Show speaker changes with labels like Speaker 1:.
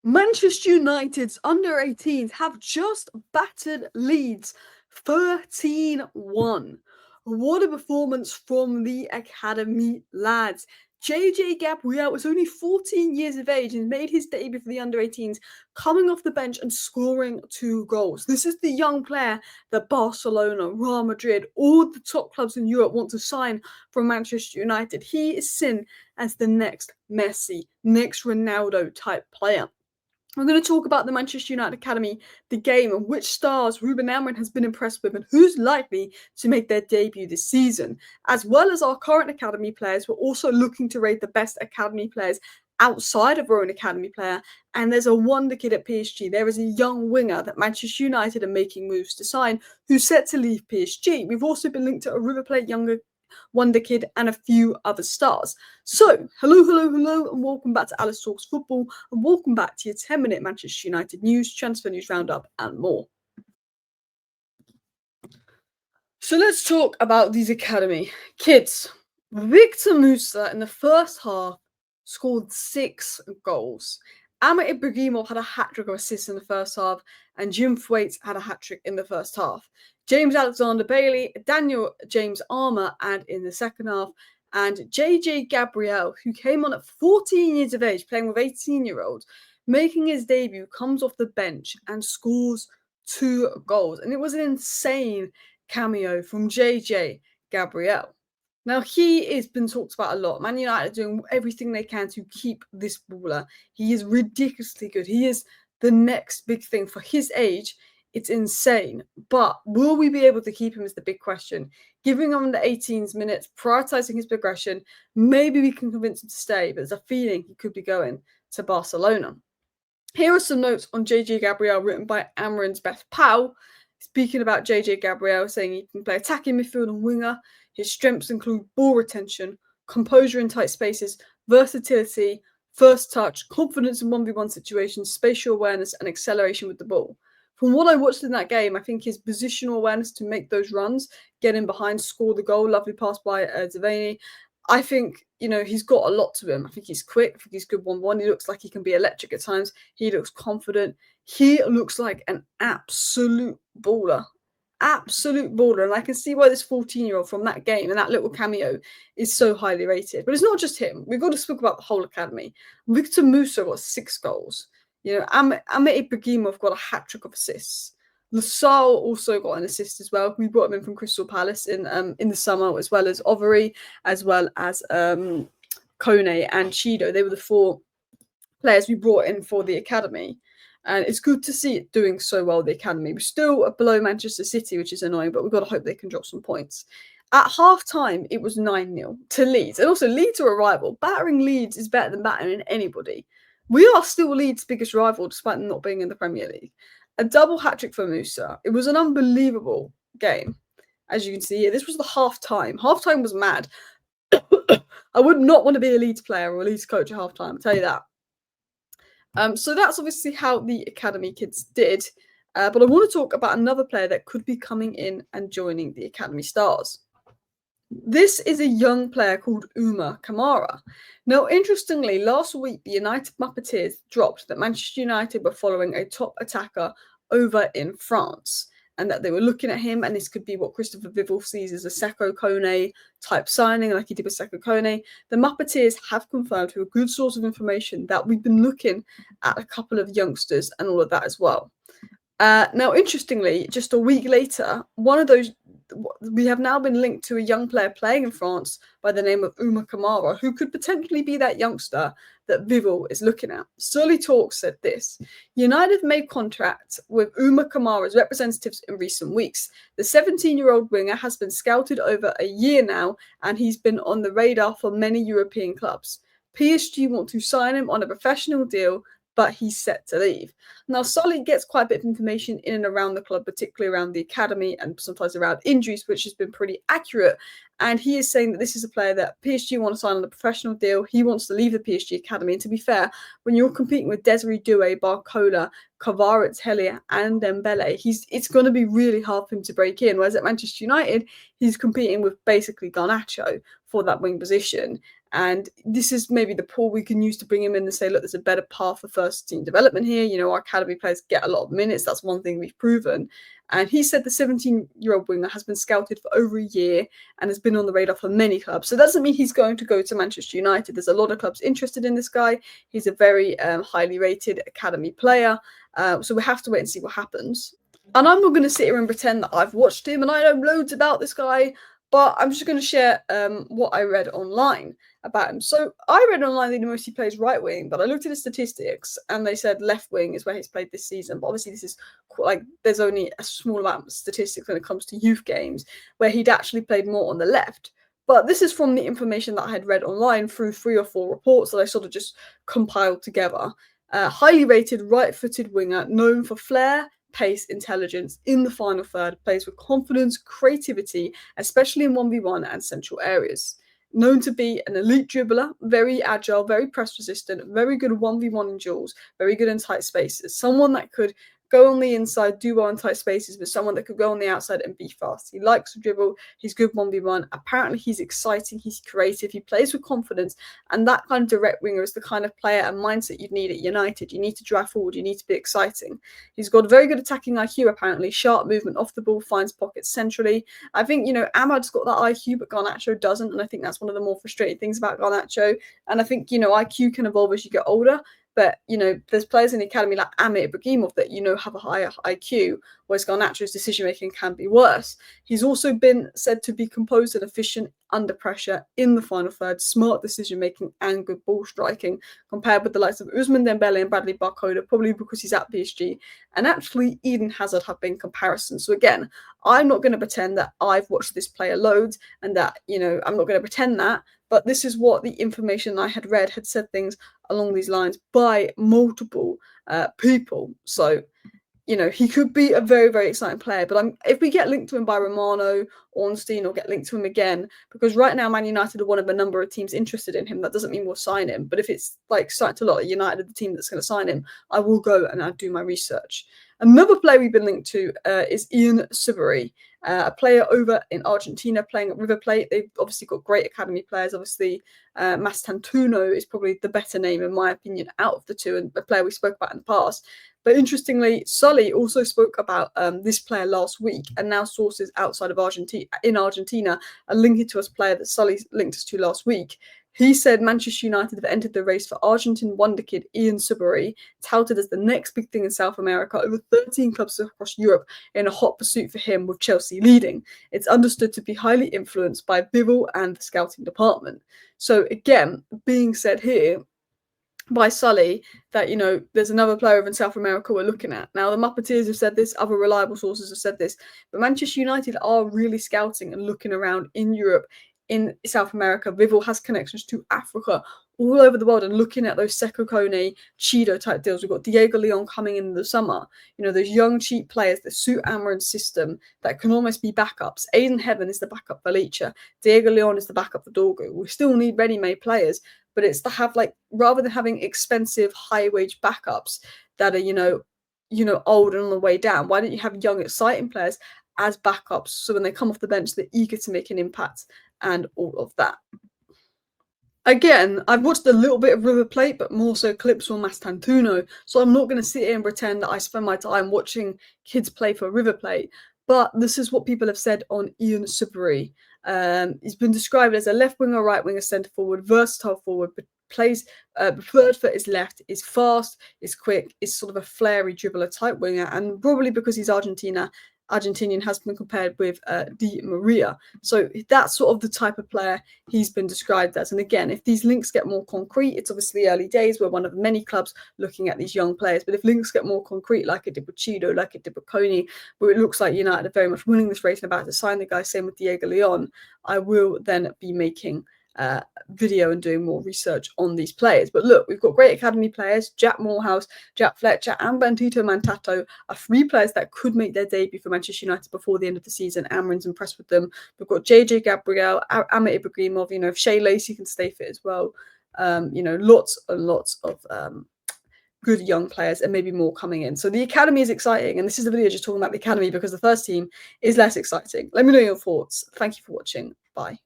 Speaker 1: Manchester United's under-18s have just battered Leeds 13-1. What a performance from the academy lads. JJ Gabriel was only 14 years of age and made his debut for the under-18s, coming off the bench and scoring 2 goals. This is the young player that Barcelona, Real Madrid, all the top clubs in Europe want to sign from Manchester United. He is seen as the next Messi, next Ronaldo type player. We're going to talk about the Manchester United Academy, the game, and which stars Ruben Amorim has been impressed with and who's likely to make their debut this season. As well as our current academy players, we're also looking to rate the best academy players outside of our own academy player. And there's a wonder kid at PSG. There is a young winger that Manchester United are making moves to sign who's set to leave PSG. We've also been linked to a River Plate younger Wonder Kid, and a few other stars. So, hello, and welcome back to Alice Talks Football, and welcome back to your 10-minute Manchester United news, transfer news roundup, and more. So let's talk about these academy kids. Victor Musa in the first half scored 6 goals. Ahmet Ibrahimov had a hat-trick of assists in the first half, and Jim Thwaite had a hat-trick in the first half. James Alexander-Bailey, Daniel James Armour, and in the second half, and JJ Gabriel, who came on at 14 years of age, playing with 18-year-olds, making his debut, comes off the bench and scores 2 goals. And it was an insane cameo from JJ Gabriel. Now, he has been talked about a lot. Man United are doing everything they can to keep this baller. He is ridiculously good. He is the next big thing for his age. It's insane. But will we be able to keep him is the big question. Giving him the 18s minutes, prioritising his progression, maybe we can convince him to stay, but there's a feeling he could be going to Barcelona. Here are some notes on JJ Gabriel written by Amorim's best pal. Speaking about JJ Gabriel, saying he can play attacking midfield and winger. His strengths include ball retention, composure in tight spaces, versatility, first touch, confidence in 1v1 situations, spatial awareness, and acceleration with the ball. From what I watched in that game, I think his positional awareness to make those runs, get in behind, score the goal, lovely pass by Devaney. I think, he's got a lot to him. I think he's quick. I think he's good 1-1. He looks like he can be electric at times. He looks confident. He looks like an absolute baller. Absolute baller. And I can see why this 14-year-old from that game and that little cameo is so highly rated. But it's not just him. We've got to speak about the whole academy. Victor Musa got 6 goals. Ahmet Ibrahimov got a hat-trick of assists. Lasal also got an assist as well. We brought him in from Crystal Palace in the summer, as well as Overy, as well as Kone and Chido. They were the 4 players we brought in for the academy. And it's good to see it doing so well, the academy. We're still below Manchester City, which is annoying, but we've got to hope they can drop some points. At half-time, it was 9-0 to Leeds. And also, Leeds are a rival. Battering Leeds is better than battering anybody. We are still Leeds' biggest rival, despite them not being in the Premier League. A double hat-trick for Musa. It was an unbelievable game, as you can see here. This was the half-time. Half-time was mad. I would not want to be a Leeds player or a Leeds coach at half-time, I'll tell you that. So that's obviously how the academy kids did. But I want to talk about another player that could be coming in and joining the academy stars. This is a young player called Uma Kamara. Now, interestingly, last week, the United Muppeteers dropped that Manchester United were following a top attacker over in France and that they were looking at him, and this could be what Christopher Vival sees as a Seko Kone type signing, like he did with Seko Kone. The Muppeteers have confirmed through a good source of information that we've been looking at a couple of youngsters and all of that as well. Now, interestingly, just a week later, we have now been linked to a young player playing in France by the name of Uma Kamara, who could potentially be that youngster that Vival is looking at. Sully Talk said this: United made contact with Uma Kamara's representatives in recent weeks. The 17-year-old winger has been scouted over a year now, and he's been on the radar for many European clubs. PSG want to sign him on a professional deal, but he's set to leave. Now, Sully gets quite a bit of information in and around the club, particularly around the academy and sometimes around injuries, which has been pretty accurate. And he is saying that this is a player that PSG want to sign on a professional deal. He wants to leave the PSG academy. And to be fair, when you're competing with Desiree Doué, Barcola, Kvaratskhelia, and Dembele, it's going to be really hard for him to break in. Whereas at Manchester United, he's competing with basically Garnacho for that wing position. And this is maybe the pool we can use to bring him in and say, look, there's a better path for first team development here. Our academy players get a lot of minutes. That's one thing we've proven. And he said the 17-year-old winger has been scouted for over a year and has been on the radar for many clubs. So that doesn't mean he's going to go to Manchester United. There's a lot of clubs interested in this guy. He's a very highly rated academy player. So we have to wait and see what happens. And I'm not going to sit here and pretend that I've watched him and I know loads about this guy, but I'm just going to share what I read online about him. So I read online that he mostly plays right wing, but I looked at his statistics and they said left wing is where he's played this season. But obviously, this is like there's only a small amount of statistics when it comes to youth games where he'd actually played more on the left. But this is from the information that I had read online through 3 or 4 reports that I sort of just compiled together. Highly rated right-footed winger, known for flair, pace, intelligence in the final third, plays with confidence, creativity, especially in 1v1 and central areas. Known to be an elite dribbler, very agile, very press resistant, very good 1v1 in duels, very good in tight spaces. Someone that could go on the inside, do well in tight spaces, but someone that could go on the outside and be fast. He likes to dribble, he's good 1v1. Apparently, he's exciting, he's creative, he plays with confidence, and that kind of direct winger is the kind of player and mindset you'd need at United. You need to drive forward, you need to be exciting. He's got very good attacking IQ, apparently, sharp movement off the ball, finds pockets centrally. I think, Ahmad's got that IQ, but Garnacho doesn't, and I think that's one of the more frustrating things about Garnacho. And I think, IQ can evolve as you get older. But, there's players in the academy like Ibrahimov that, have a higher IQ, whereas Garnacho's decision-making can be worse. He's also been said to be composed and efficient under pressure in the final third, smart decision-making and good ball striking, compared with the likes of Ousmane Dembele and Bradley Barcola, probably because he's at PSG. And actually, Eden Hazard have been comparisons. So again, I'm not going to pretend that I've watched this player loads and that, I'm not going to pretend that. But this is what the information I had read had said things along these lines by multiple people. So, he could be a very, very exciting player. But if we get linked to him by Romano, Ornstein, or get linked to him again, because right now Man United are one of a number of teams interested in him, that doesn't mean we'll sign him. But if it's like starting to lot, United are the team that's going to sign him, I will go and I'll do my research. Another player we've been linked to is Ian Sibéry, a player over in Argentina playing at River Plate. They've obviously got great academy players. Obviously, Mastantuono is probably the better name, in my opinion, out of the two, and a player we spoke about in the past. But interestingly, Sully also spoke about this player last week, and now sources outside of Argentina are linking to us player that Sully linked us to last week. He said Manchester United have entered the race for Argentine wonderkid Ian Sibéry, touted as the next big thing in South America. Over 13 clubs across Europe in a hot pursuit for him, with Chelsea leading. It's understood to be highly influenced by Bivol and the scouting department. So again, being said here by Sully that, there's another player over in South America we're looking at. Now, the Muppeteers have said this, other reliable sources have said this, but Manchester United are really scouting and looking around in Europe, in South America. Bivol has connections to Africa, all over the world, and looking at those Sekou Kone, Chido type deals. We've got Diego Leon coming in the summer. Those young, cheap players that suit Amorim's system that can almost be backups. Aiden Heaven is the backup for Leach. Diego Leon is the backup for Dorgu. We still need ready-made players, but it's to have, rather than having expensive, high-wage backups that are, old and on the way down, why don't you have young, exciting players as backups, so when they come off the bench, they're eager to make an impact and all of that. Again, I've watched a little bit of River Plate, but more so clips from Mastantuono, so I'm not going to sit here and pretend that I spend my time watching kids play for River Plate, but this is what people have said on Ian Sibéry. He's been described as a left winger, right winger, centre forward, versatile forward, but plays preferred for his left, is fast, is quick, is sort of a flary dribbler type winger, and probably because he's Argentinian has been compared with Di Maria. So that's sort of the type of player he's been described as. And again, if these links get more concrete, it's obviously early days. We're one of many clubs looking at these young players. But if links get more concrete, like it did with Chido, like it did with Coney, where it looks like United are very much winning this race and about to sign the guy, same with Diego Leon, I will then be making video and doing more research on these players. But look, we've got great academy players. Jack Morehouse, Jack Fletcher, and Bentito Mantato are 3 players that could make their debut for Manchester United before the end of the season. Amorim's impressed with them. We've got JJ Gabriel, Ahmed Ibrahimov, if Shea Lacey can stay fit as well. Lots and lots of good young players, and maybe more coming in. So the academy is exciting, and this is a video just talking about the academy because the first team is less exciting. Let me know your thoughts. Thank you for watching. Bye.